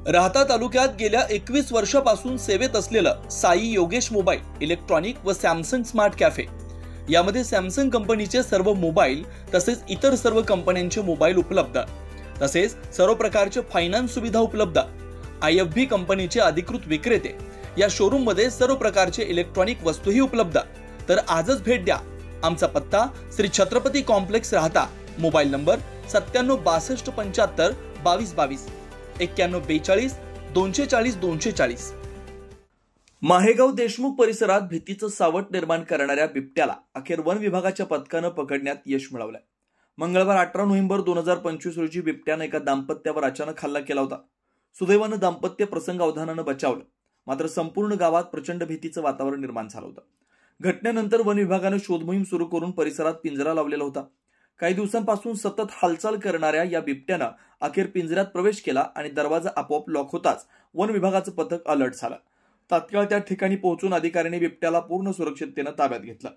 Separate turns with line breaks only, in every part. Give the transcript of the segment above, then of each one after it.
राहता तालुक्यात गेल्या 21 वर्षापासून सेवेत असलेलं साई योगेश मोबाईल इलेक्ट्रॉनिक व सॅमसंग स्मार्ट कॅफे यामध्ये सॅमसंग कंपनीचे सर्व मोबाईल तसेच इतर सर्व कंपन्यांचे मोबाईल उपलब्ध, तसेच सर्व प्रकारचे फायनान्स सुविधा उपलब्ध। IFB कंपनीचे अधिकृत विक्रेते या शोरूम मध्ये सर्व प्रकारचे इलेक्ट्रॉनिक वस्तूही उपलब्ध। तर आजच भेट द्या। आमचा पत्ता श्री छत्रपती कॉम्प्लेक्स राहता, मोबाईल नंबर 9762752222 9142 240 240। माहेगाव देशमुख परिसरात भीतीचं सावट निर्माण करणाऱ्या बिबट्याला अखेर वन विभागाच्या पथकानं पकडण्यात यश मिळवलंय। मंगळवार 18 नोव्हेंबर 2025 रोजी बिबट्याने एका दाम्पत्यावर अचानक हल्ला केला होता। सुदैवानं दाम्पत्य प्रसंगावधानानं बचावलं, मात्र संपूर्ण गावात प्रचंड भीतीचं वातावरण निर्माण झालं होतं। घटनेनंतर वन विभागानं शोध मोहीम सुरू करून परिसरात पिंजरा लावलेला होता। काही दिवसांपासून सतत हालचाल करणाऱ्या या बिबट्यानं अखेर पिंजऱ्यात प्रवेश केला आणि दरवाजा आपोआप लॉक होताच वन विभागाचं पथक अलर्ट झालं। तात्काळ त्या ठिकाणी पोहोचून अधिकाऱ्यांनी बिबट्याला पूर्ण सुरक्षिततेनं ताब्यात घेतलं।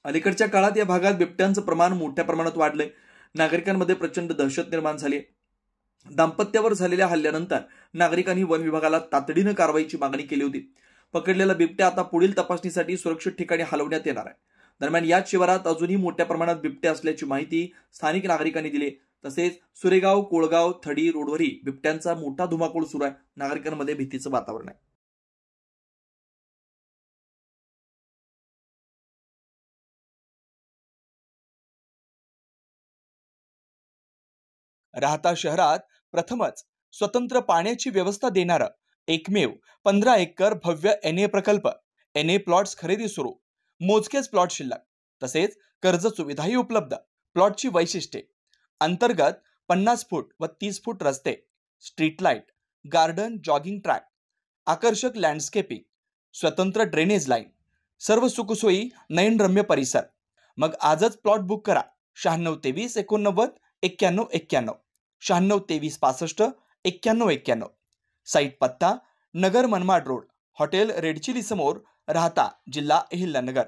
अलीकडच्या काळात या भागात बिबट्यांचं प्रमाण मोठ्या प्रमाणात वाढलंय। नागरिकांमध्ये प्रचंड दहशत निर्माण झाली। दाम्पत्यावर झालेल्या हल्ल्यानंतर नागरिकांनी वन विभागाला तातडीनं कारवाईची मागणी केली होती। पकडलेला बिबट्या आता पुढील तपासणीसाठी सुरक्षित ठिकाणी हलवण्यात येणार आहे। दरम्यान या शिवारात अजूनही मोठ्या प्रमाणात बिबटे असल्याची माहिती स्थानिक नागरिकांनी दिली। तसेच सुरेगाव, कोळगाव, थडी रोडवरही बिबट्यांचा मोठा धुमाकूळ सुरू आहे। नागरिकांमध्ये भीतीचं वातावरण आहे। राहता शहरात प्रथमच स्वतंत्र पाण्याची व्यवस्था देणारं एकमेव 15 एकर भव्य NA प्रकल्प, NA प्लॉट्स खरेदी सुरू, मोजकेच प्लॉट शिल्लक, तसेच कर्ज सुविधाही उपलब्ध। प्लॉटची वैशिष्ट्ये: अंतर्गत 50 फूट व 30 फूट रस्ते, street light, garden, jogging track, आकर्षक लँडस्केपिंग, स्वतंत्र ड्रेनेज लाईन, सर्व सुखसोयी, नयनरम्य परिसर। मग आजच प्लॉट बुक करा। 9623 89 91 91, 9623 65 91 91। साईट पत्ता: Nagar Manmad road, hotel red chilli समोर, राहता, जिल्हा अहिल्यानगर।